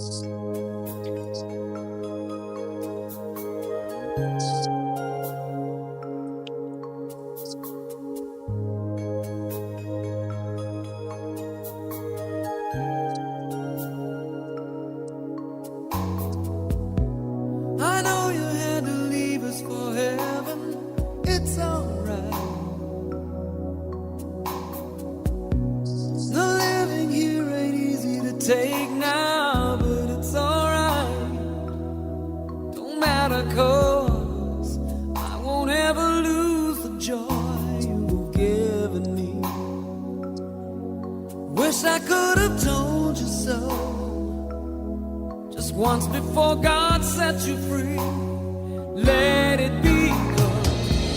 I know you had to leave us for heaven. It's alright. The living here ain't easy to take now, but it's alright. Don't matter, 'cause I won't ever lose the joy you've given me. Wish I could have told you so just once before God set you free. Let it be, 'cause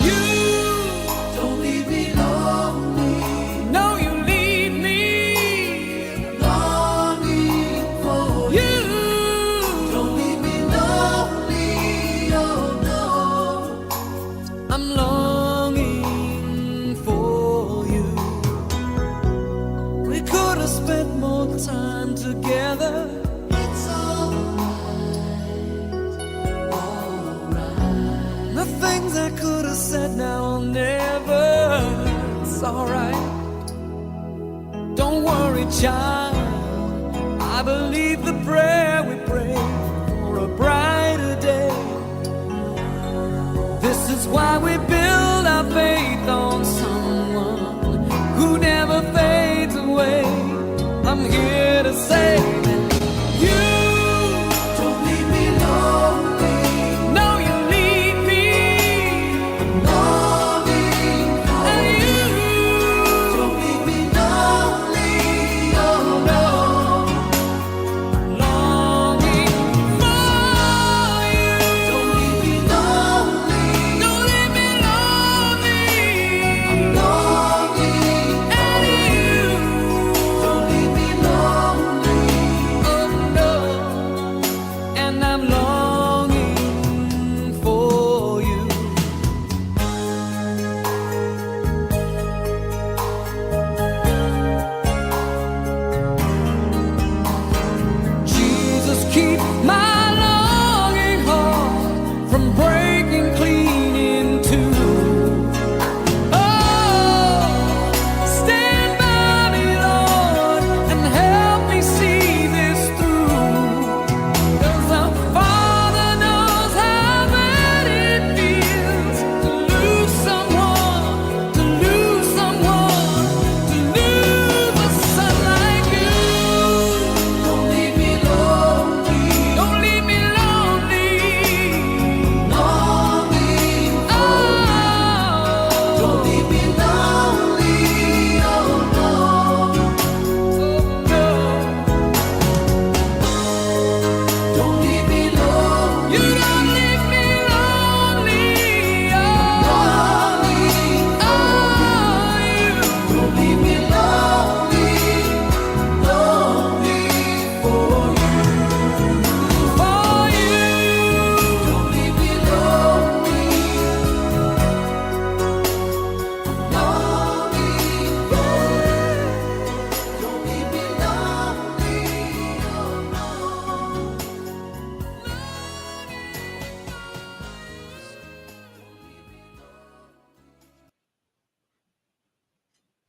you don't leave me lonely. No, you leave me longing for you. Don't leave me lonely, oh no. I'm longing for you. We could have spent more time together. Things I could have said now I'll never. It's alright. Don't worry, child. I believe the prayer we pray for a brighter day. This is why we build our faith on someone who never fades away. I'm here to say that you don't leave me lonely.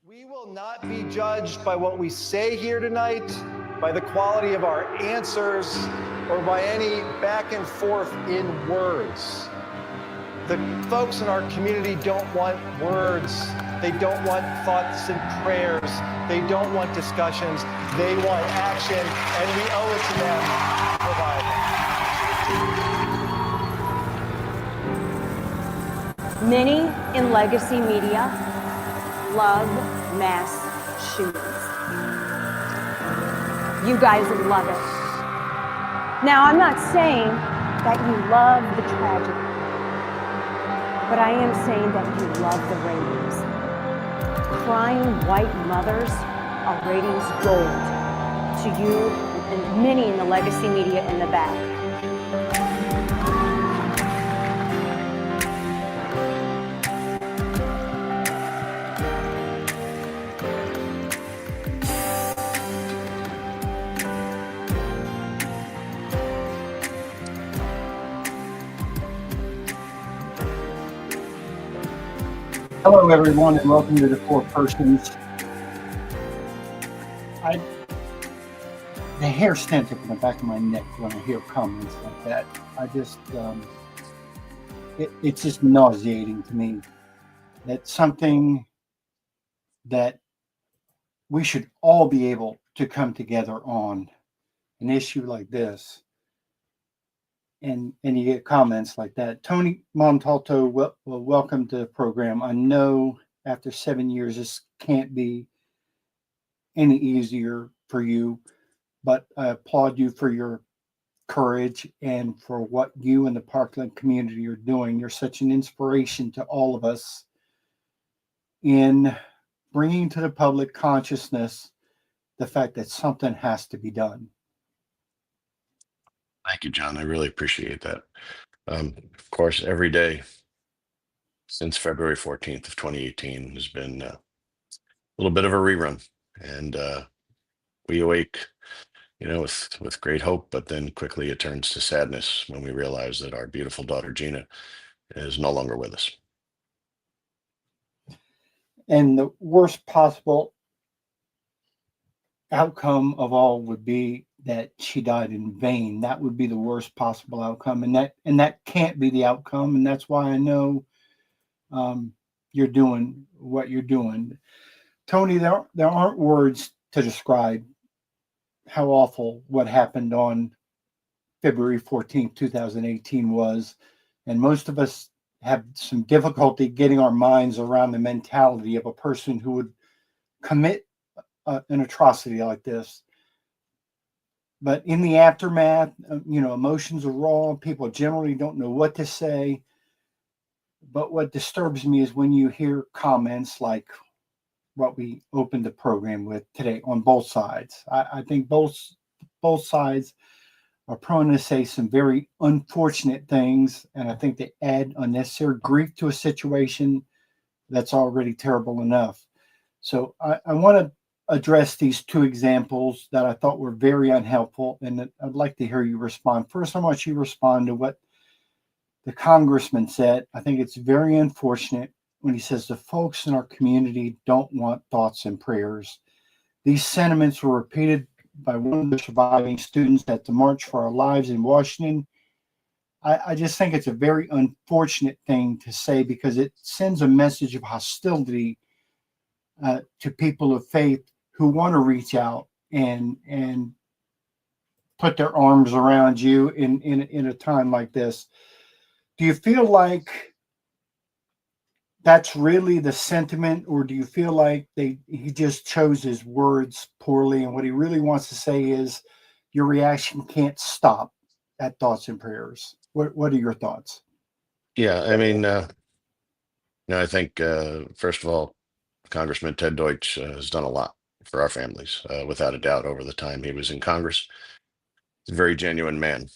We will not be judged by what we say here tonight, by the quality of our answers, or by any back and forth in words. The folks in our community don't want words. They don't want thoughts and prayers. They don't want discussions. They want action, and we owe it to them to provide it. Many in legacy media love mass shootings. You guys love it. Now, I'm not saying that you love the tragedy, but I am saying that you love the ratings. Crying white mothers are ratings gold to you and many in the legacy media in the back. Hello, everyone, and welcome to the Four Persons. The hair stands up on the back of my neck when I hear comments like that. I just, it's just nauseating to me. That's something that we should all be able to come together on, an issue like this. And you get comments like that. Tony Montalto, welcome to the program. I know after 7 years, this can't be any easier for you, but I applaud you for your courage and for what you and the Parkland community are doing. You're such an inspiration to all of us in bringing to the public consciousness the fact that something has to be done. Thank you, John. I really appreciate that. Of course, every day since February 14th of 2018 has been a little bit of a rerun. And we awake, with great hope, but then quickly it turns to sadness when we realize that our beautiful daughter, Gina, is no longer with us. And the worst possible outcome of all would be that she died in vain. That would be the worst possible outcome, and that can't be the outcome. And that's why I know you're doing what you're doing. Tony, there aren't words to describe how awful what happened on February 14th, 2018 was. And most of us have some difficulty getting our minds around the mentality of a person who would commit an atrocity like this. But in the aftermath, emotions are raw. People generally don't know what to say. But what disturbs me is when you hear comments like what we opened the program with today on both sides. I think both sides are prone to say some very unfortunate things, and I think they add unnecessary grief to a situation that's already terrible enough. So I want to address these two examples that I thought were very unhelpful, and I'd like to hear you respond. First, I want you to respond to what the congressman said. I think it's very unfortunate when he says the folks in our community don't want thoughts and prayers. These sentiments were repeated by one of the surviving students at the March for Our Lives in Washington. I just think it's a very unfortunate thing to say because it sends a message of hostility to people of faith who want to reach out and put their arms around you in a time like this. Do you feel like that's really the sentiment, or do you feel like he just chose his words poorly, and what he really wants to say is your reaction can't stop at thoughts and prayers? What are your thoughts? Yeah, I mean, I think, first of all, Congressman Ted Deutsch has done a lot for our families, without a doubt, over the time he was in Congress. He's a very genuine man.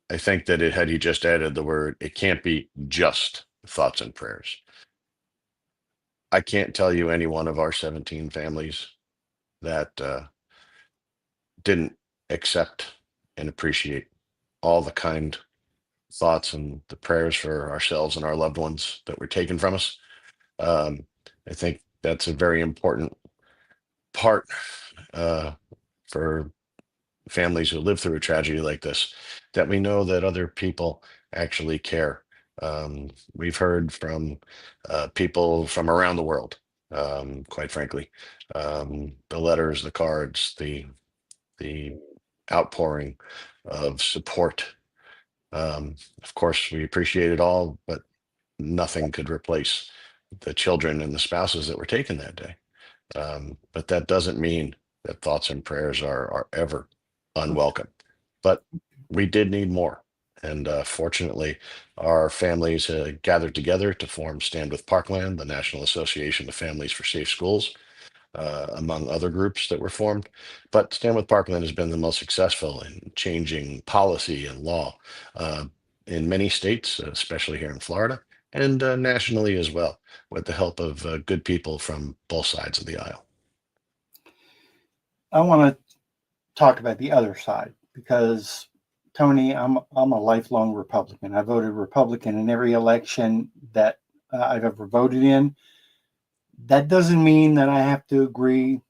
I think that had he just added the word, it can't be just thoughts and prayers. I can't tell you any one of our 17 families that didn't accept and appreciate all the kind thoughts and the prayers for ourselves and our loved ones that were taken from us. Um, I think that's a very important part for families who live through a tragedy like this, that we know that other people actually care. We've heard from people from around the world, quite frankly, the letters, the cards, the outpouring of support. Of course, we appreciate it all, but nothing could replace the children and the spouses that were taken that day. But that doesn't mean that thoughts and prayers are ever unwelcome. But we did need more. And fortunately, our families gathered together to form Stand with Parkland, the National Association of Families for Safe Schools, among other groups that were formed. But Stand with Parkland has been the most successful in changing policy and law in many states, especially here in Florida, and nationally as well, with the help of good people from both sides of the aisle. I want to talk about the other side because Tony, I'm a lifelong Republican. I voted Republican in every election that I've ever voted in. That doesn't mean that I have to agree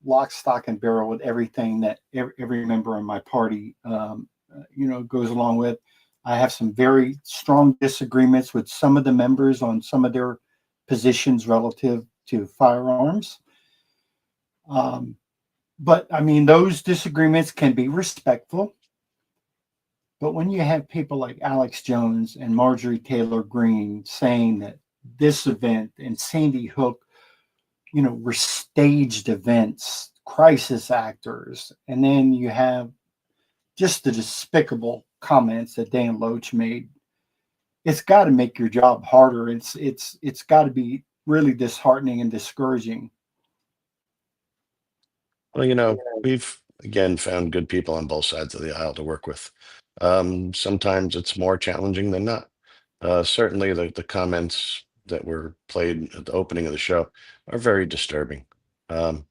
lock, stock, and barrel with everything that every member in my party, goes along with. I have some very strong disagreements with some of the members on some of their positions relative to firearms. But I mean, those disagreements can be respectful. But when you have people like Alex Jones and Marjorie Taylor Greene saying that this event and Sandy Hook, were staged events, crisis actors, and then you have just the despicable comments that Dan Loach made, it's got to make your job harder. It's got to be really disheartening and discouraging. Well, we've again found good people on both sides of the aisle to work with. Sometimes it's more challenging than not. Certainly, the comments that were played at the opening of the show are very disturbing. Um,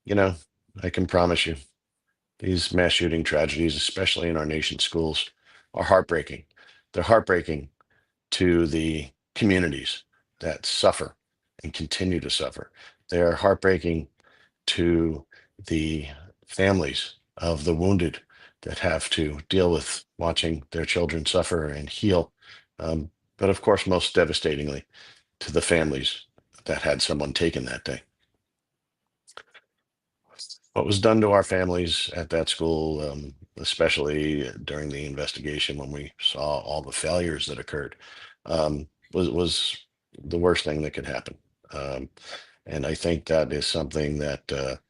you know, I can promise you, these mass shooting tragedies, especially in our nation's schools, are heartbreaking. They're heartbreaking to the communities that suffer and continue to suffer. They are heartbreaking to the families of the wounded that have to deal with watching their children suffer and heal. But of course, most devastatingly, to the families that had someone taken that day. What was done to our families at that school, especially during the investigation when we saw all the failures that occurred, was the worst thing that could happen. Um, and I think that is something that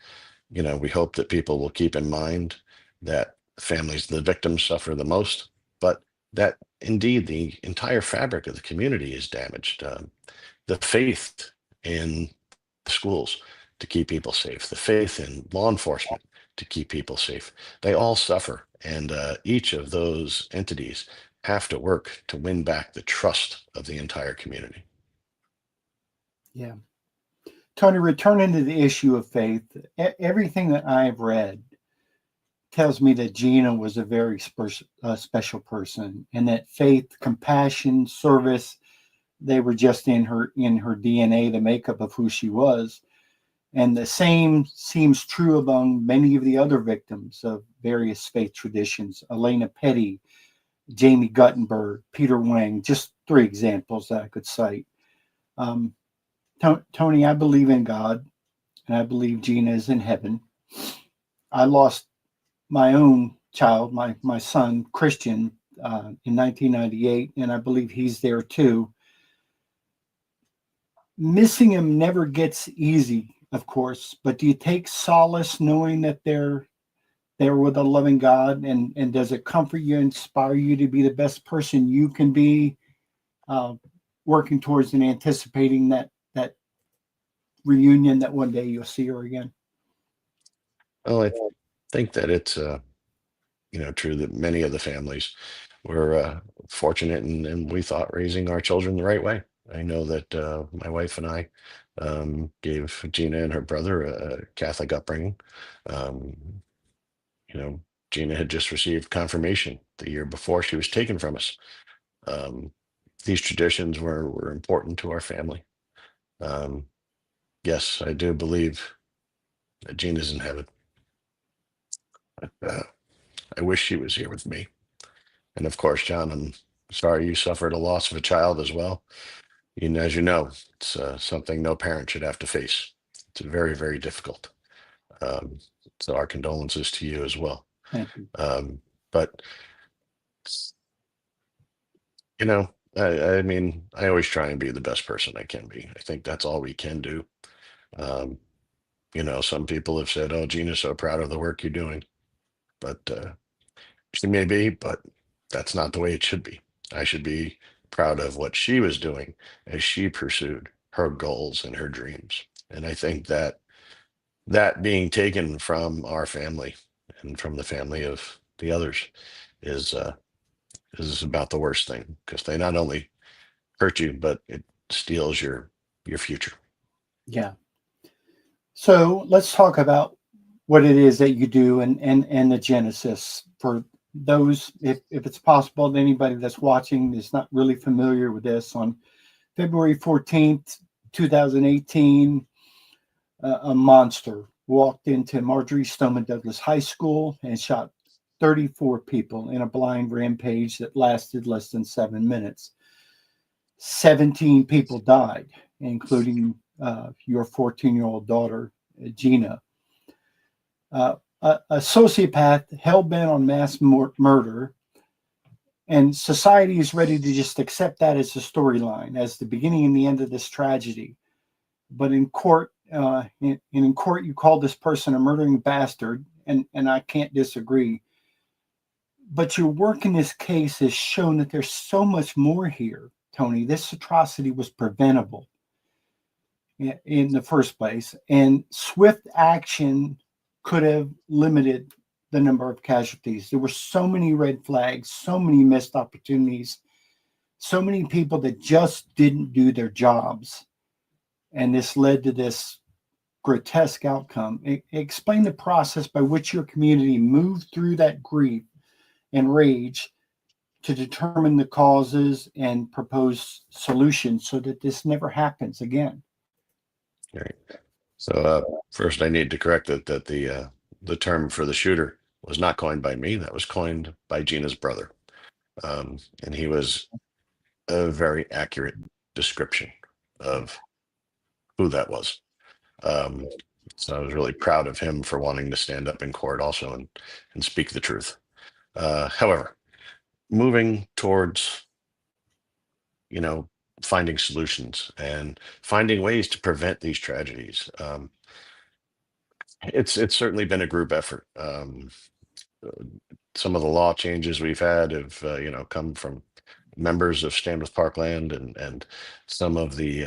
we hope that people will keep in mind, that families, the victims, suffer the most, but that indeed the entire fabric of the community is damaged. The faith in schools to keep people safe, the faith in law enforcement to keep people safe, they all suffer. And each of those entities have to work to win back the trust of the entire community. Yeah. Tony, returning to the issue of faith, everything that I've read tells me that Gina was a very special person, and that faith, compassion, service, they were just in her DNA, the makeup of who she was. And the same seems true among many of the other victims of various faith traditions. Elena Petty, Jamie Guttenberg, Peter Wang, just three examples that I could cite. Um, Tony, I believe in God, and I believe Gina is in heaven. I lost my own child, my son, Christian, in 1998, and I believe he's there too. Missing him never gets easy, of course, but do you take solace knowing that they're with a loving God, and does it comfort you, inspire you to be the best person you can be, uh, working towards and anticipating that reunion that one day you'll see her again? Well, I think that it's true that many of the families were fortunate and we thought raising our children the right way. I know that my wife and I gave Gina and her brother a Catholic upbringing. Um, you know, Gina had just received confirmation the year before she was taken from us. Um, these traditions were important to our family. Um, yes, I do believe that Gina's in heaven. Uh, I wish she was here with me. And of course, John, I'm sorry you suffered a loss of a child as well. And as you know, it's something no parent should have to face. It's very, very difficult. Um, so our condolences to you as well. Thank you. But I mean, I always try and be the best person I can be. I think that's all we can do. Um, some people have said, "Oh, Gina's so proud of the work you're doing," but she may be, but that's not the way it should be. I should be proud of what she was doing as she pursued her goals and her dreams. And I think that being taken from our family and from the family of the others is about the worst thing, because they not only hurt you, but it steals your future. Yeah. So let's talk about what it is that you do, and the genesis for those, if it's possible, to anybody that's watching is not really familiar with this. On February 14th, 2018, a monster walked into Marjorie Stoneman Douglas High School and shot 34 people in a blind rampage that lasted less than 7 minutes. 17 people died, including your 14-year-old daughter, Gina. A sociopath hell-bent on mass murder, and society is ready to just accept that as a storyline, as the beginning and the end of this tragedy. But in court, in court, you call this person a murdering bastard, and I can't disagree. But your work in this case has shown that there's so much more here, Tony. This atrocity was preventable in the first place, and swift action could have limited the number of casualties. There were so many red flags, so many missed opportunities, so many people that just didn't do their jobs. And this led to this grotesque outcome. Explain the process by which your community moved through that grief and rage to determine the causes and propose solutions so that this never happens again. Right. So first, I need to correct that the term for the shooter was not coined by me. That was coined by Gina's brother, and he was a very accurate description of who that was. Um, so I was really proud of him for wanting to stand up in court also and speak the truth. However, moving towards, you know, finding solutions and finding ways to prevent these tragedies. It's certainly been a group effort. Some of the law changes we've had have come from members of Stand with Parkland, and some of the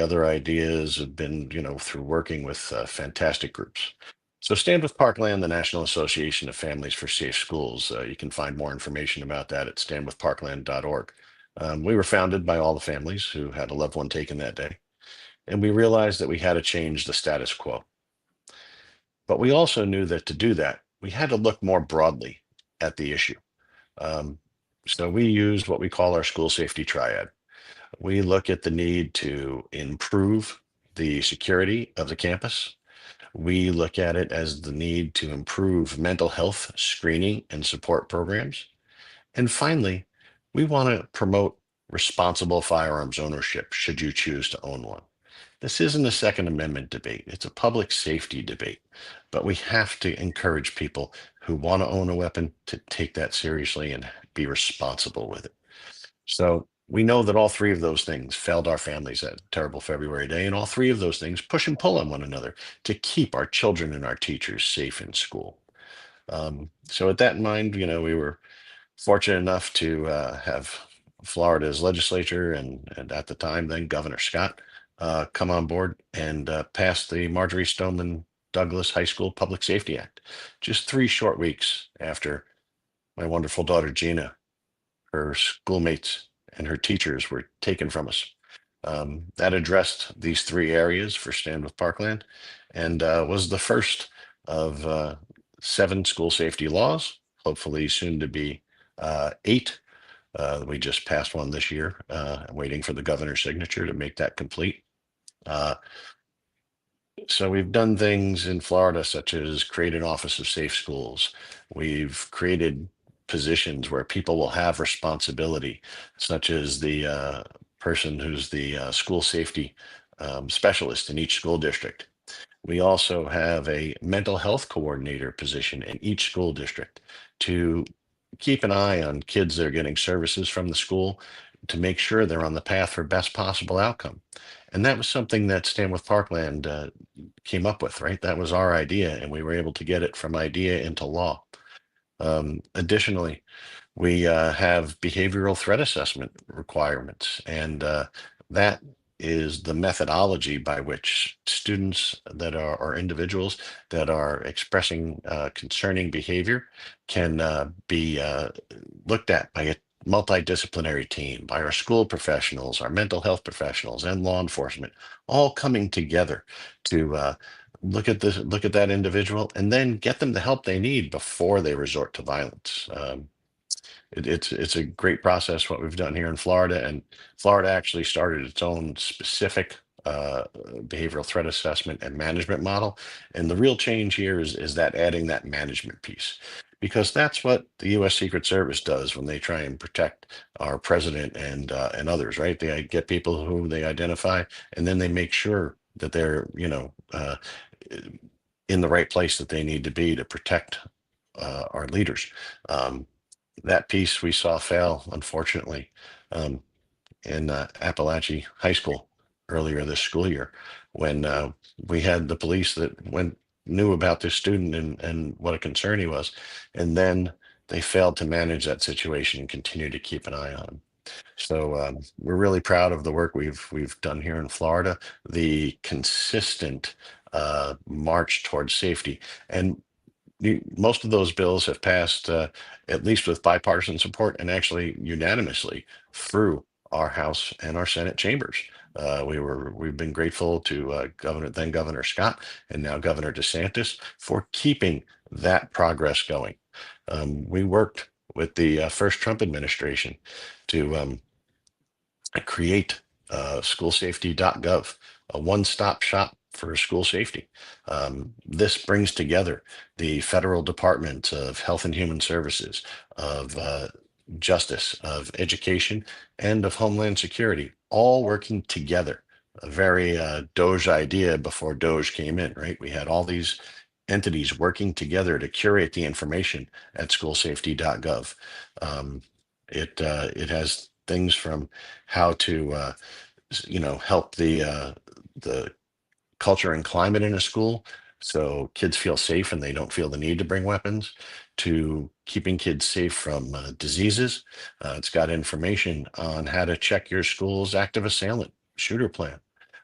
other ideas have been through working with fantastic groups. So Stand with Parkland, the National Association of Families for Safe Schools. You can find more information about that at standwithparkland.org. We were founded by all the families who had a loved one taken that day, and we realized that we had to change the status quo. But we also knew that to do that, we had to look more broadly at the issue. Um, so we used what we call our school safety triad. We look at the need to improve the security of the campus. We look at it as the need to improve mental health screening and support programs. And finally, we want to promote responsible firearms ownership should you choose to own one. This isn't a Second Amendment debate, it's a public safety debate. But we have to encourage people who want to own a weapon to take that seriously and be responsible with it. So we know that all three of those things failed our families that terrible February day, and all three of those things push and pull on one another to keep our children and our teachers safe in school. So with that in mind, we were fortunate enough to have Florida's legislature and at the time then Governor Scott come on board and pass the Marjorie Stoneman Douglas High School Public Safety Act. Just 3 short weeks after my wonderful daughter Gina, her schoolmates, and her teachers were taken from us. That addressed these 3 areas for Stand with Parkland, and was the first of 7 school safety laws, hopefully soon to be 8. We just passed one this year, waiting for the governor's signature to make that complete. Uh, so we've done things in Florida, such as create an Office of Safe Schools. We've created positions where people will have responsibility, such as the person who's the school safety specialist in each school district. We also have a mental health coordinator position in each school district to keep an eye on kids that are getting services from the school to make sure they're on the path for best possible outcome. And that was something that Stand with Parkland came up with, right? That was our idea, and we were able to get it from idea into law. Additionally, we have behavioral threat assessment requirements, and that is the methodology by which students that are or individuals that are expressing concerning behavior can be looked at by a multidisciplinary team, by our school professionals, our mental health professionals, and law enforcement, all coming together to look at that individual and then get them the help they need before they resort to violence. it's a great process what we've done here in Florida, and Florida actually started its own specific behavioral threat assessment and management model. And the real change here is that adding that management piece, because that's what the U.S. Secret Service does when they try and protect our president and others, right? They get people who they identify, and then they make sure that they're in the right place that they need to be to protect our leaders. Um, that piece we saw fail, unfortunately, um, in Appalachia High School earlier this school year, when we had the police that knew about this student and what a concern he was, and then they failed to manage that situation and continue to keep an eye on him. So we're really proud of the work we've done here in Florida, the consistent march towards safety, and most of those bills have passed, at least with bipartisan support and actually unanimously through our House and our Senate chambers. We've been grateful to Governor Scott and now Governor DeSantis for keeping that progress going. We worked with the first Trump administration to create schoolsafety.gov, a one-stop shop for school safety. This brings together the federal departments of Health and Human Services, of Justice, of Education, and of Homeland Security, all working together. A very Doge idea before Doge came in, right? We had all these entities working together to curate the information at schoolsafety.gov. It has things from how to help the culture and climate in a school, so kids feel safe and they don't feel the need to bring weapons, to keeping kids safe from diseases. It's got information on how to check your school's active assailant shooter plan.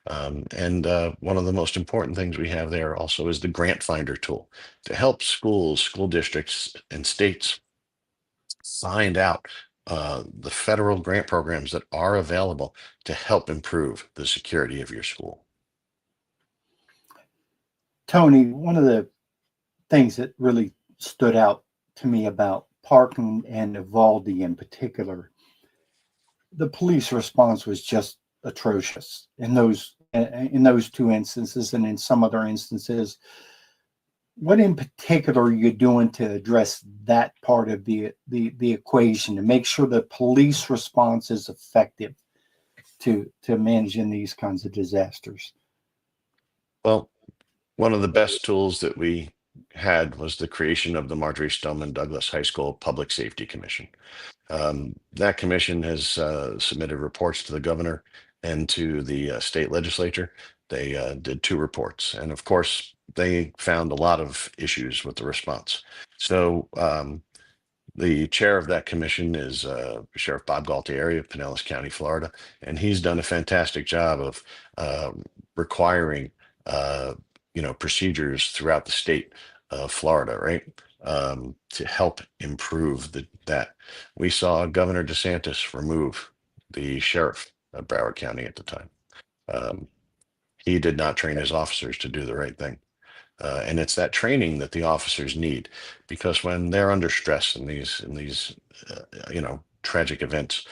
And one of the most important things we have there also is the grant finder tool to help schools, school districts, and states find out the federal grant programs that are available to help improve the security of your school. Tony, one of the things that really stood out to me about Parkland and Uvalde in particular, the police response was just atrocious in those two instances, and in some other instances. What in particular are you doing to address that part of the equation to make sure the police response is effective to managing these kinds of disasters? Well, one of the best tools that we had was the creation of the Marjorie Stoneman Douglas High School Public Safety Commission. That commission has submitted reports to the governor and to the state legislature. They did 2 reports, and of course, they found a lot of issues with the response. So the chair of that commission is Sheriff Bob Galtieri of Pinellas County, Florida, and he's done a fantastic job of requiring procedures throughout the state of Florida, right? To help improve that. We saw Governor DeSantis remove the sheriff of Broward County at the time. Um, he did not train his officers to do the right thing. And it's that training that the officers need, because when they're under stress in these tragic events,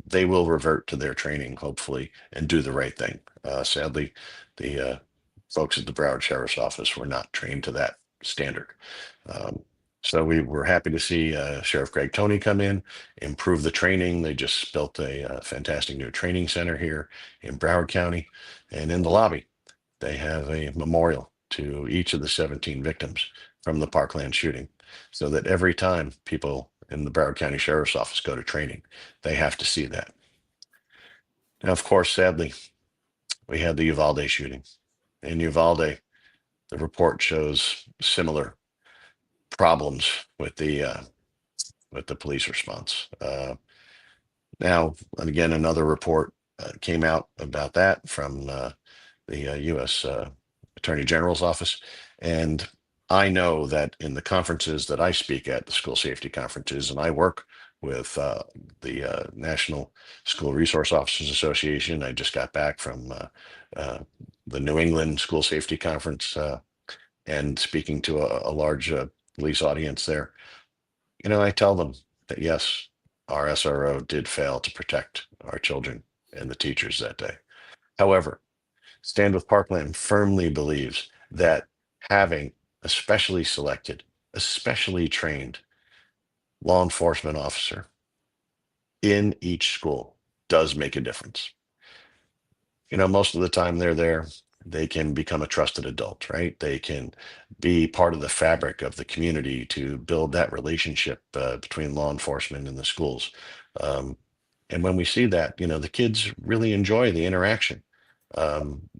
they will revert to their training, hopefully, and do the right thing. Sadly, the folks at the Broward Sheriff's Office were not trained to that standard. So we were happy to see Sheriff Greg Tony come in, improve the training. They just built a fantastic new training center here in Broward County, and in the lobby, they have a memorial to each of the 17 victims from the Parkland shooting, so that every time people in the Broward County Sheriff's Office go to training, they have to see that. Now, of course, sadly, we had the Uvalde shooting. In Uvalde, the report shows similar problems with the police response. Now, and again, another report came out about that from the U.S. Attorney General's office. And I know that in the conferences that I speak at, the school safety conferences, and I work with the National School Resource Officers Association. I just got back from the New England School Safety Conference and speaking to a large police audience there. I tell them that yes, our SRO did fail to protect our children and the teachers that day. However, Stand with Parkland firmly believes that having a specially selected, especially trained law enforcement officer in each school does make a difference. Most of the time they're there, they can become a trusted adult, right? They can be part of the fabric of the community to build that relationship between law enforcement and the schools. Um, and when we see that, the kids really enjoy the interaction.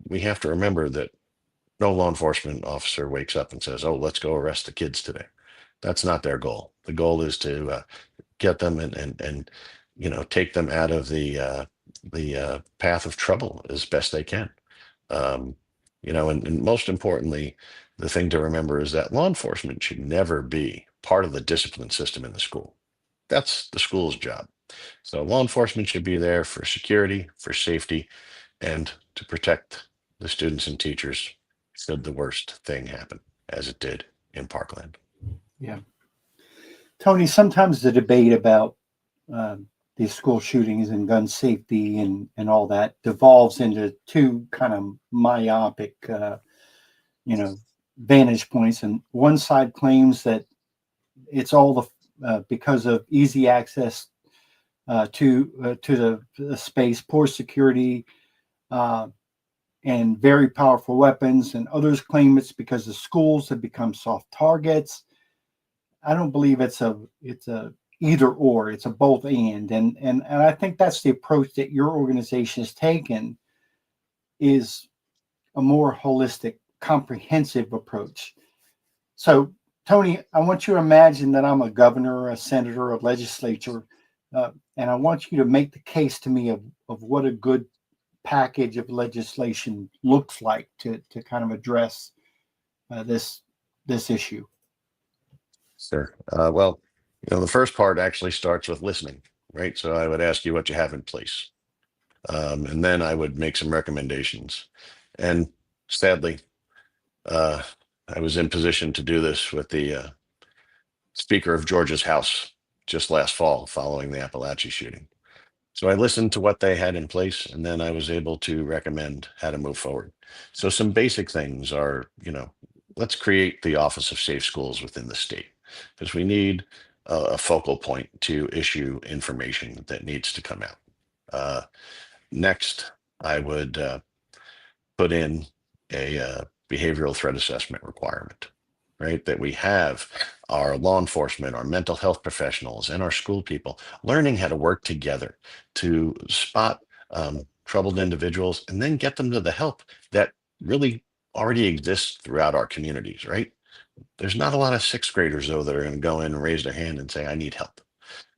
We have to remember that no law enforcement officer wakes up and says, "Oh, let's go arrest the kids today." That's not their goal. The goal is to get them and take them out of the path of trouble as best they can. Um, and most importantly, the thing to remember is that law enforcement should never be part of the discipline system in the school. That's the school's job. So law enforcement should be there for security, for safety, and to protect the students and teachers should the worst thing happen, as it did in Parkland. Yeah. Tony, sometimes the debate about these school shootings and gun safety and all that devolves into two kind of myopic, vantage points. And one side claims that it's all because of easy access to the space, poor security, uh, and very powerful weapons, and others claim it's because the schools have become soft targets. I don't believe it's a either or. It's a both and I think that's the approach that your organization has taken, is a more holistic, comprehensive approach. So, Tony, I want you to imagine that I'm a governor, a senator, a legislature, and I want you to make the case to me of what a good package of legislation looks like to kind of address this issue. Sure. Well, the first part actually starts with listening, right? So I would ask you what you have in place. And then I would make some recommendations. And sadly, uh, I was in position to do this with the Speaker of Georgia's House just last fall following the Appalachia shooting. So I listened to what they had in place, and then I was able to recommend how to move forward. So some basic things are, let's create the Office of Safe Schools within the state, because we need a focal point to issue information that needs to come out. Next, I would put in a behavioral threat assessment requirement, right? That we have our law enforcement, our mental health professionals, and our school people learning how to work together to spot troubled individuals and then get them to the help that really already exists throughout our communities, right? There's not a lot of sixth graders, though, that are going to go in and raise their hand and say, "I need help."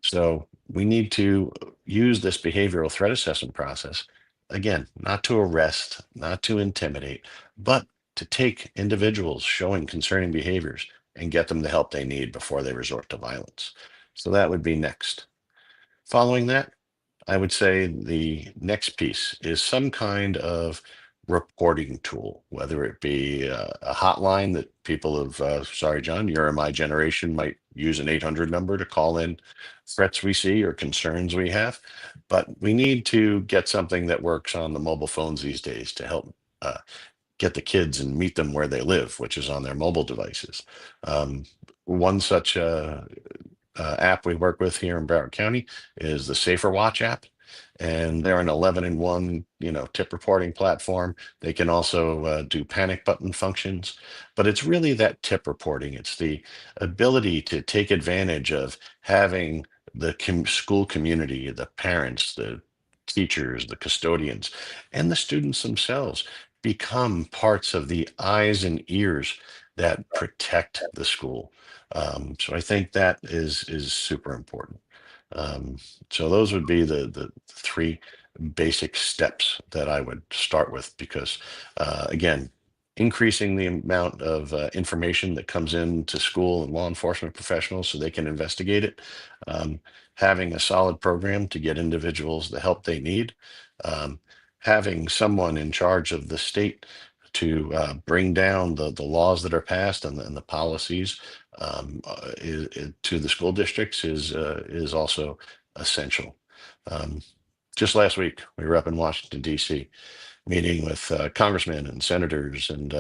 So we need to use this behavioral threat assessment process, again, not to arrest, not to intimidate, but to take individuals showing concerning behaviors and get them the help they need before they resort to violence. So that would be next. Following that, I would say the next piece is some kind of reporting tool, whether it be a hotline that people of, sorry, John, you're in my generation, might use an 800 number to call in threats we see or concerns we have. But we need to get something that works on the mobile phones these days to help get the kids and meet them where they live, which is on their mobile devices. One such app we work with here in Broward County is the Safer Watch app. And they're an 11-in-1, tip reporting platform. They can also do panic button functions, but it's really that tip reporting. It's the ability to take advantage of having the school community, the parents, the teachers, the custodians, and the students themselves become parts of the eyes and ears that protect the school. So I think that is super important. Um, so those would be the three basic steps that I would start with, because again, increasing the amount of information that comes into school and law enforcement professionals so they can investigate it, um, having a solid program to get individuals the help they need, um, having someone in charge of the state to bring down the laws that are passed and the policies to the school districts is also essential. Um, just last week, we were up in Washington, D.C., meeting with congressmen and senators, and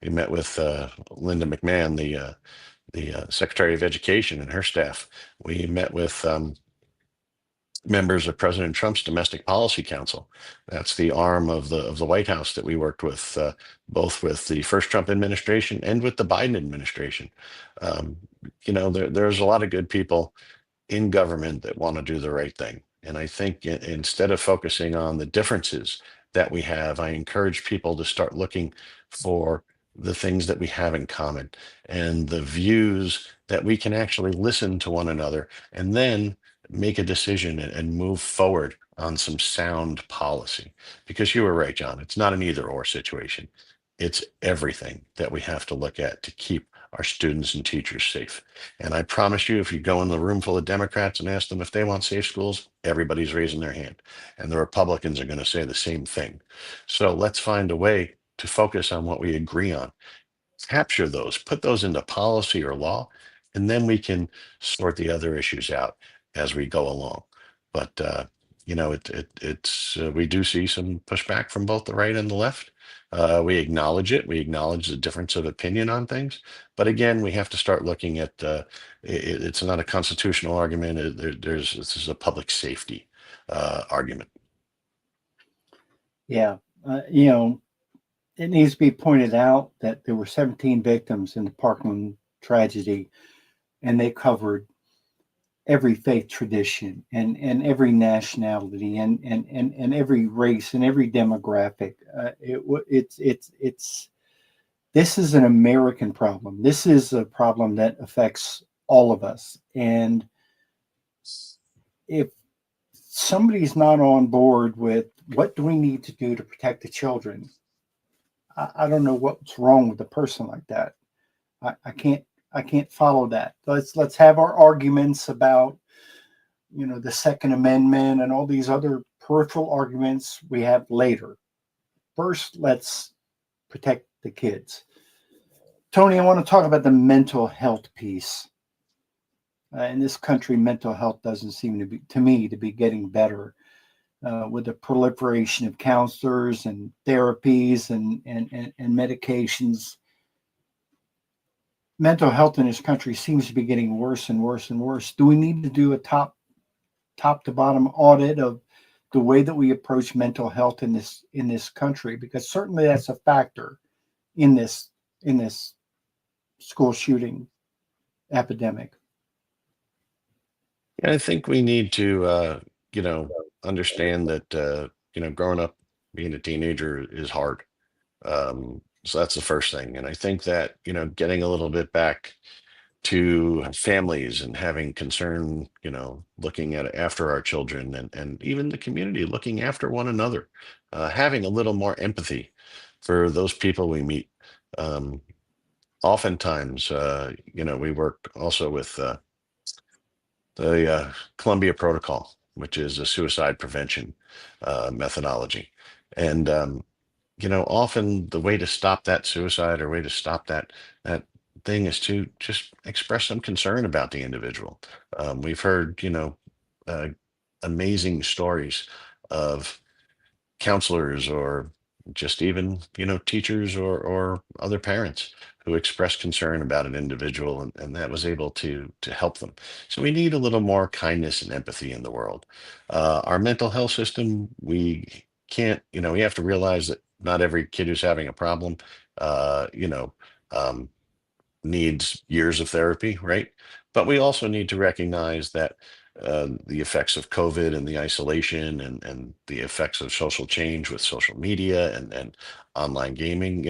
we met with Linda McMahon, the Secretary of Education, and her staff. We met with members of President Trump's Domestic Policy Council. That's the arm of the White House that we worked with, both with the first Trump administration and with the Biden administration. Um, there's a lot of good people in government that want to do the right thing. And I think instead of focusing on the differences that we have, I encourage people to start looking for the things that we have in common and the views that we can actually listen to one another and then make a decision and move forward on some sound policy. Because you were right, John, it's not an either or situation. It's everything that we have to look at to keep our students and teachers safe. And I promise you, if you go in the room full of Democrats and ask them if they want safe schools, everybody's raising their hand. And the Republicans are going to say the same thing. So let's find a way to focus on what we agree on, capture those, put those into policy or law, and then we can sort the other issues out as we go along. But we do see some pushback from both the right and the left. We acknowledge it. We acknowledge the difference of opinion on things. But again, we have to start looking at it's not a constitutional argument. This is a public safety argument. Yeah. It needs to be pointed out that there were 17 victims in the Parkland tragedy, and they covered every faith tradition and every nationality and every race and every demographic. This is an American problem. This is a problem that affects all of us. And if somebody's not on board with what do we need to do to protect the children, I don't know what's wrong with a person like that. I can't follow that. Let's have our arguments about, the Second Amendment and all these other peripheral arguments we have later. First, let's protect the kids. Tony, I want to talk about the mental health piece. In this country, mental health doesn't seem to be getting better. With the proliferation of counselors and therapies and medications, mental health in this country seems to be getting worse and worse and worse. Do we need to do a top to bottom audit of the way that we approach mental health in this country? Because certainly that's a factor in this school shooting epidemic. Yeah, I think we need to, understand that, growing up, being a teenager is hard. So that's the first thing. And I think that, getting a little bit back to families and having concern, looking at after our children and even the community looking after one another, having a little more empathy for those people we meet. Um, Oftentimes, we work also with the Columbia Protocol, which is a suicide prevention methodology. And often the way to stop that suicide or way to stop that thing is to just express some concern about the individual. We've heard, uh, amazing stories of counselors or just even teachers or other parents who expressed concern about an individual and that was able to help them. So we need a little more kindness and empathy in the world. Our mental health system, we can't, we have to realize that not every kid who's having a problem uh you know um needs years of therapy, right? But we also need to recognize that the effects of COVID and the isolation and the effects of social change with social media and online gaming,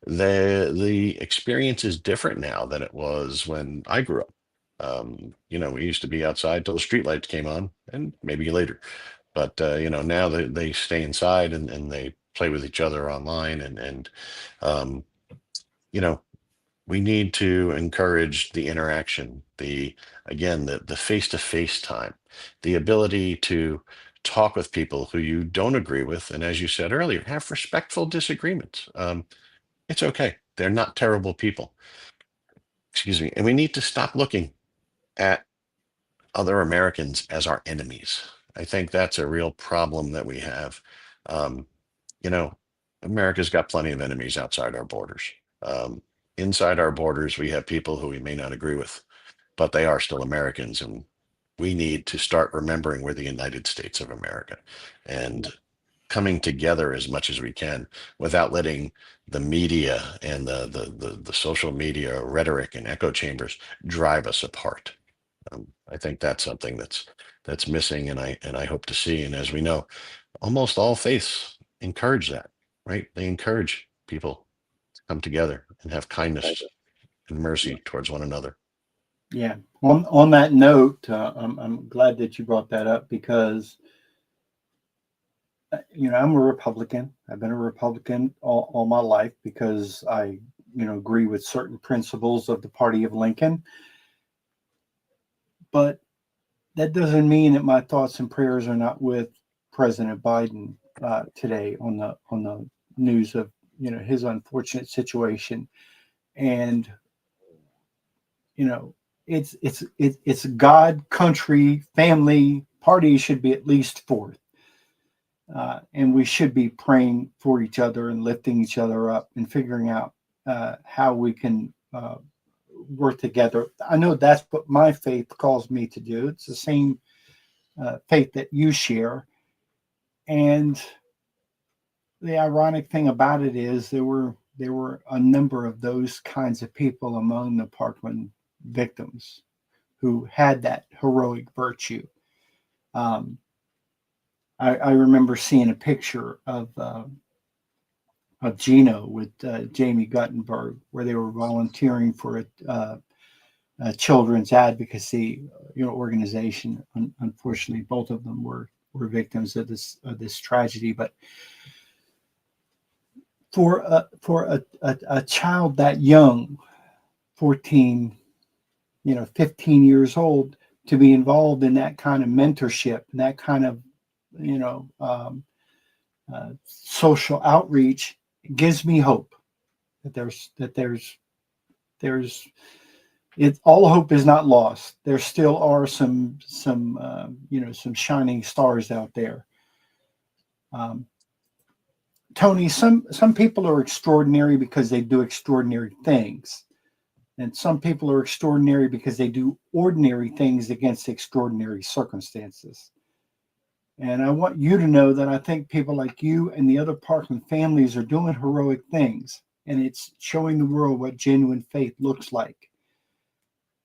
the experience is different now than it was when I grew up. We used to be outside till the streetlights came on and maybe later. But now they stay inside and they play with each other online and um, you know, we need to encourage the interaction, the face-to-face time, the ability to talk with people who you don't agree with, and as you said earlier, have respectful disagreements. It's okay. They're not terrible people. excuse me, and we need to stop looking at other Americans as our enemies. I think that's a real problem that we have. Um, you know, America's got plenty of enemies outside our borders. Um, Inside our borders, we have people who we may not agree with, but they are still Americans, and we need to start remembering we're the United States of America and coming together as much as we can without letting the media and the social media rhetoric and echo chambers drive us apart. I think that's something that's missing, and I hope to see. And as we know, almost all faiths encourage that, right? They encourage people to come together and have kindness and mercy towards one another. Yeah. On that note, I'm glad that you brought that up because I'm a Republican. I've been a Republican all my life because I agree with certain principles of the Party of Lincoln. But that doesn't mean that my thoughts and prayers are not with President Biden today on the news of his unfortunate situation. And it's God, country, family, party should be at least fourth. And we should be praying for each other and lifting each other up and figuring out how we can work together. I know that's what my faith calls me to do. It's the same faith that you share. And the ironic thing about it is there were a number of those kinds of people among the Parkland victims who had that heroic virtue. I remember seeing a picture of Gino with Jamie Guttenberg, where they were volunteering for a children's advocacy organization. Unfortunately, both of them were victims of this tragedy. But for a child that young, 14, 15 years old, to be involved in that kind of mentorship and that kind of social outreach gives me hope that there's it. All hope is not lost. There still are some shining stars out there. Tony, some people are extraordinary because they do extraordinary things, and some people are extraordinary because they do ordinary things against extraordinary circumstances. And I want you to know that I think people like you and the other Parkland families are doing heroic things, and it's showing the world what genuine faith looks like.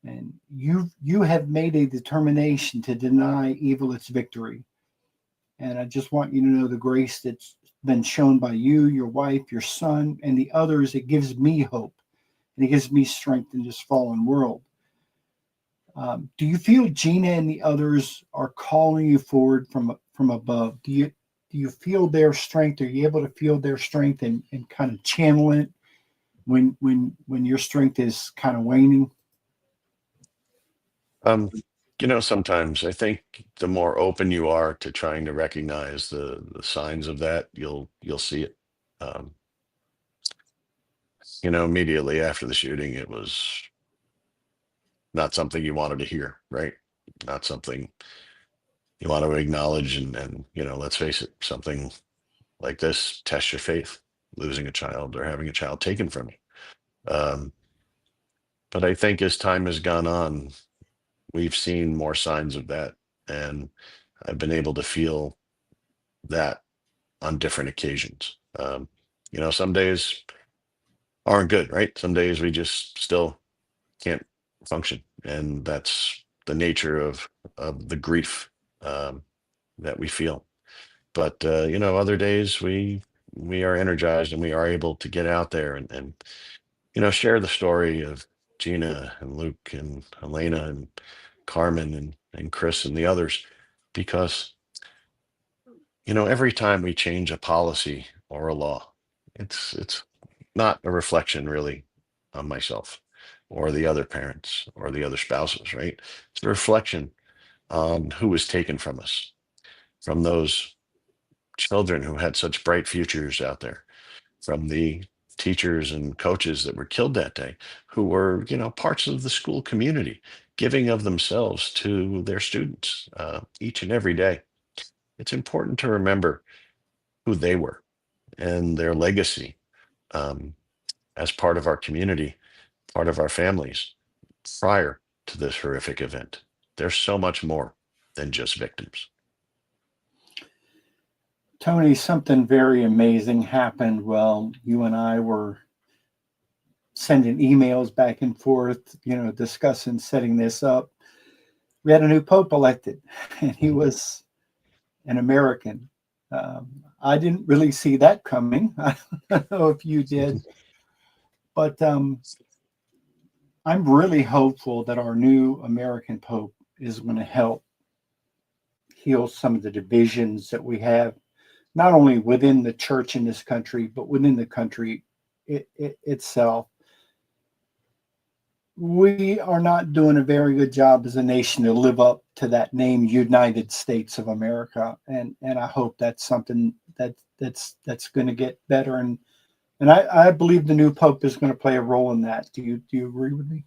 And you have made a determination to deny evil its victory. And I just want you to know the grace that's been shown by you, your wife, your son, and the others. It gives me hope, and it gives me strength in this fallen world. Do you feel Gina and the others are calling you forward from above? Do you feel their strength? Are you able to feel their strength and kind of channel it when your strength is kind of waning? Um, Sometimes I think the more open you are to trying to recognize the signs of that, you'll see it. Um, Immediately after the shooting, it was not something you wanted to hear, right? Not something you want to acknowledge, and let's face it, something like this tests your faith, losing a child or having a child taken from you. But I think as time has gone on, we've seen more signs of that, and I've been able to feel that on different occasions. Some days aren't good, right? Some days we just still can't function, and that's the nature of the grief um, that we feel. But other days we are energized and we are able to get out there and share the story of Gina and Luke and Elena and Carmen and Chris and the others, because every time we change a policy or a law, it's not a reflection really on myself or the other parents or the other spouses, right? It's a reflection on who was taken from us, from those children who had such bright futures out there, from the teachers and coaches that were killed that day, who were, parts of the school community, giving of themselves to their students each and every day. It's important to remember who they were and their legacy um, as part of our community, part of our families prior to this horrific event. There's so much more than just victims. Tony, something very amazing happened while you and I were sending emails back and forth, discussing setting this up. We had a new pope elected, and he was an American. I didn't really see that coming. I don't know if you did, but I'm really hopeful that our new American pope is going to help heal some of the divisions that we have, not only within the church in this country, but within the country itself. We are not doing a very good job as a nation to live up to that name, United States of America, and I hope that's something that's going to get better, and I believe the new pope is going to play a role in that. Do you agree with me?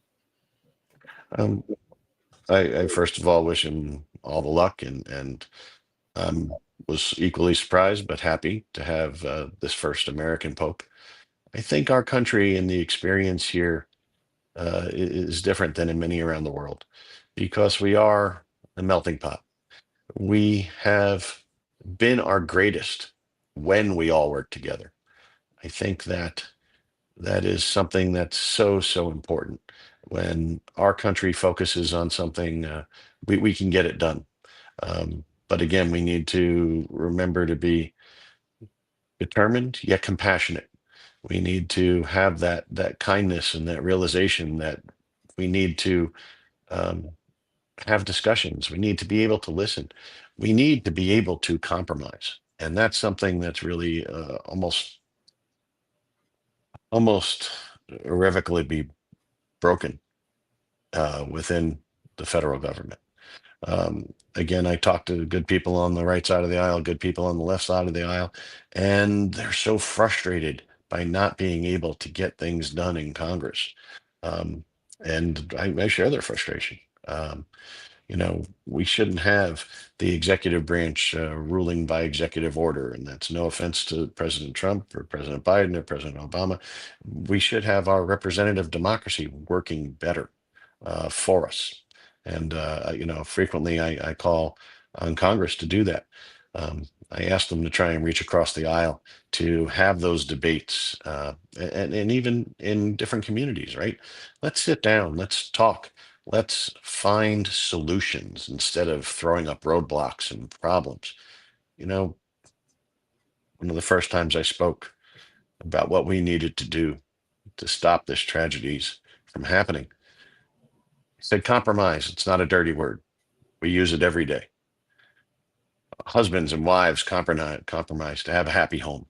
Um, I first of all wish him all the luck, and was equally surprised but happy to have this first American pope. I think our country and the experience here is different than in many around the world because we are a melting pot. We have been our greatest when we all work together. I think that is something that's so important. When our country focuses on something, we can get it done. But again, we need to remember to be determined yet compassionate. We need to have that kindness and that realization that we need to um, have discussions. We need to be able to listen. We need to be able to compromise, and that's something that's really almost irrevocably broken within the federal government. Again, I talk to good people on the right side of the aisle, good people on the left side of the aisle, and they're so frustrated by not being able to get things done in Congress. Um, and I share their frustration. We shouldn't have the executive branch ruling by executive order. And that's no offense to President Trump or President Biden or President Obama. We should have our representative democracy working better for us. And, frequently I call on Congress to do that. I ask them to try and reach across the aisle to have those debates and even in different communities, right? Let's sit down, let's talk. Let's find solutions instead of throwing up roadblocks and problems. You know, one of the first times I spoke about what we needed to do to stop this tragedies from happening, I said compromise. It's not a dirty word. We use it every day. Husbands and wives compromise to have a happy home.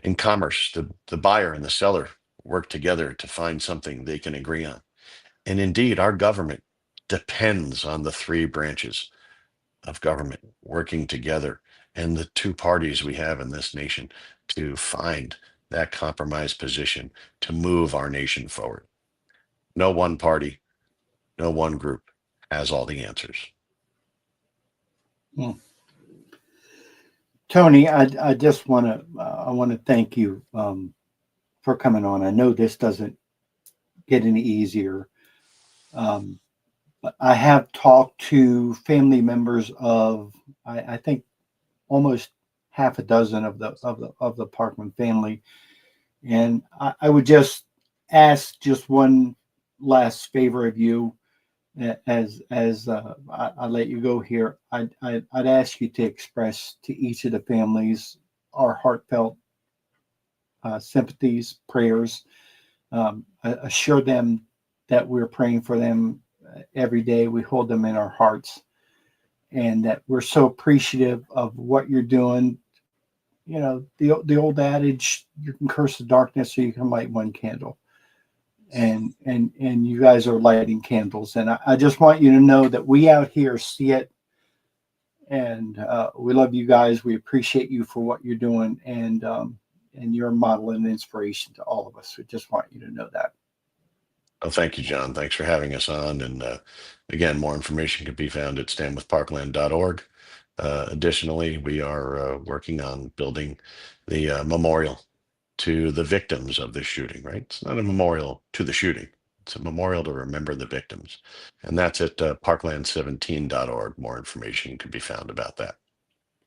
In commerce, the buyer and the seller work together to find something they can agree on. And indeed, our government depends on the three branches of government working together and the two parties we have in this nation to find that compromise position to move our nation forward. No one party, no one group has all the answers. Hmm. Tony, I just want to thank you for coming on. I know this doesn't get any easier. But I have talked to family members of I think almost half a dozen of the Parkland family, and I would just ask just one last favor of you as I let you go here. I'd ask you to express to each of the families our heartfelt sympathies, prayers. Assure them that we're praying for them every day. We hold them in our hearts, and that we're so appreciative of what you're doing. The old adage, you can curse the darkness so you can light one candle, and you guys are lighting candles, and I just want you to know that we out here see it, and we love you guys. We appreciate you for what you're doing, and and you're a model and inspiration to all of us. So just want you to know that. Oh, thank you, John. Thanks for having us on. And again, more information can be found at standwithparkland.org. Additionally, we are working on building the memorial to the victims of this shooting, right? It's not a memorial to the shooting. It's a memorial to remember the victims. And that's at parkland17.org. More information can be found about that.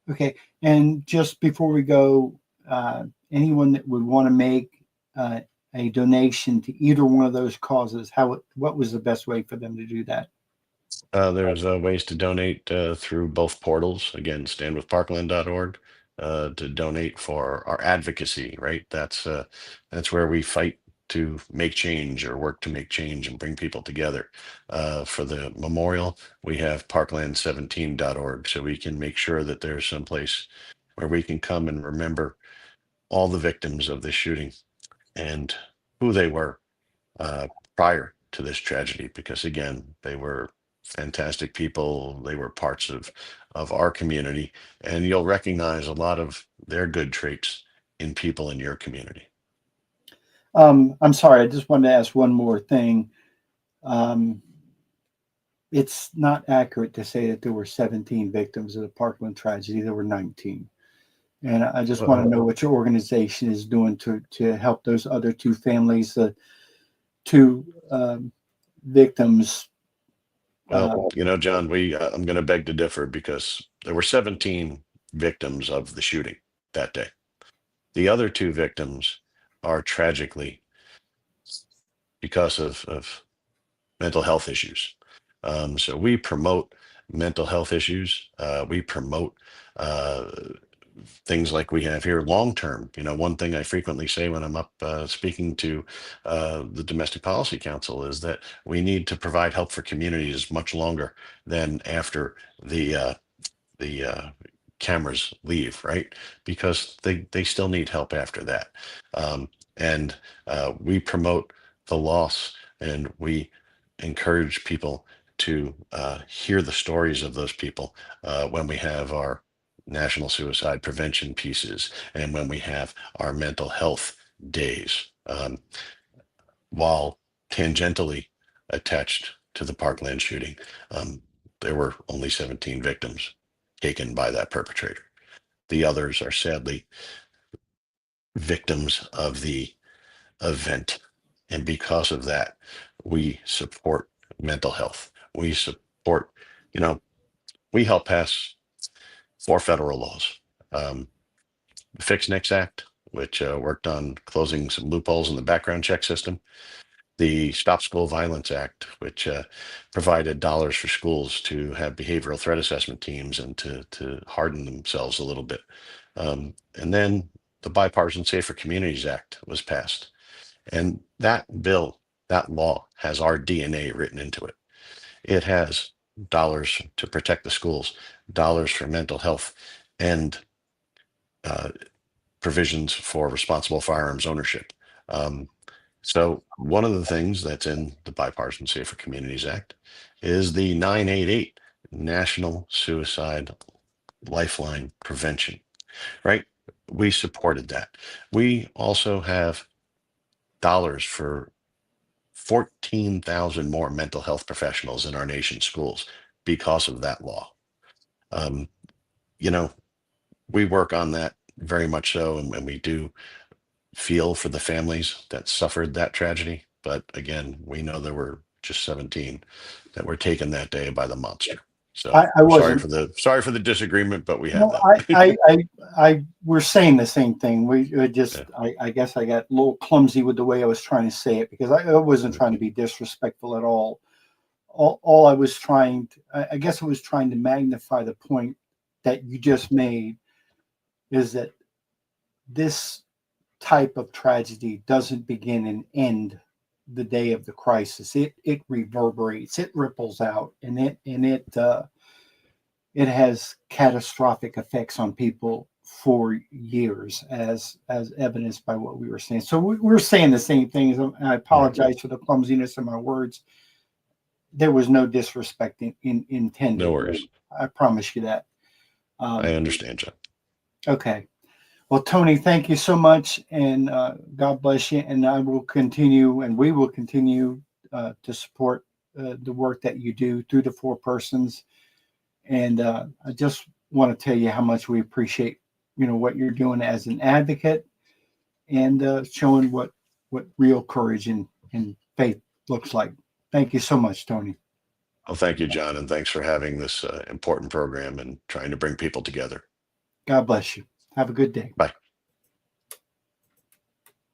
Okay. And just before we go, anyone that would want to make a donation to either one of those causes, what was the best way for them to do that? There's ways to donate through both portals. Again, standwithparkland.org to donate for our advocacy, right? That's where we fight to make change or work to make change and bring people together. For the memorial, we have parkland17.org, so we can make sure that there's some place where we can come and remember all the victims of this shooting and who they were uh, prior to this tragedy, because again, they were fantastic people. They were parts of our community, and you'll recognize a lot of their good traits in people in your community. I'm sorry, I just wanted to ask one more thing. It's not accurate to say that there were 17 victims of the Parkland tragedy. There were 19. And I just want to know what your organization is doing to help those other two families, the two victims. Well, John, I'm going to beg to differ, because there were 17 victims of the shooting that day. The other two victims are tragically because of mental health issues. So we promote mental health issues. We promote uh, things like we have here long term. One thing I frequently say when I'm up speaking to the Domestic Policy Council is that we need to provide help for communities much longer than after the cameras leave, right? Because they still need help after that. And we promote the loss, and we encourage people to hear the stories of those people when we have our national suicide prevention pieces and when we have our mental health days. While tangentially attached to the Parkland shooting, there were only 17 victims taken by that perpetrator. The others are sadly victims of the event. And because of that, we support mental health. We support, you know, we help pass 4 federal laws. The Fix Nix Act, which worked on closing some loopholes in the background check system. The Stop School Violence Act, which provided dollars for schools to have behavioral threat assessment teams and to harden themselves a little bit. And then the Bipartisan Safer Communities Act was passed. And that bill, that law, has our DNA written into it. It has dollars to protect the schools, dollars for mental health, and uh, provisions for responsible firearms ownership. Um, so one of the things that's in the Bipartisan Safer Communities Act is the 988 National Suicide Lifeline Prevention, right? We supported that. We also have dollars for 14,000 more mental health professionals in our nation's schools because of that law. Um, you know, we work on that very much so, and we do feel for the families that suffered that tragedy. But again, we know there were just 17 that were taken that day by the monster. So I wasn't. sorry for the disagreement, but we have No, that. we're saying the same thing. We just, Yeah. I guess I got a little clumsy with the way I was trying to say it, because I wasn't trying to be disrespectful at all. All I was trying to, I guess I was trying to magnify the point that you just made, is that this type of tragedy doesn't begin and end the day of the crisis. It reverberates, it ripples out, and it has catastrophic effects on people for years, as evidenced by what we were saying. So we're saying the same things. I apologize for the clumsiness of my words. There was no disrespect intended. No worries. I promise you that. I understand, John. Okay. Well, Tony, thank you so much, and God bless you. And I will continue, and we will continue to support the work that you do through the Four Persons. And I just want to tell you how much we appreciate, what you're doing as an advocate, and showing what real courage and faith looks like. Thank you so much, Tony. Well, thank you, John, and thanks for having this important program and trying to bring people together. God bless you. Have a good day. Bye.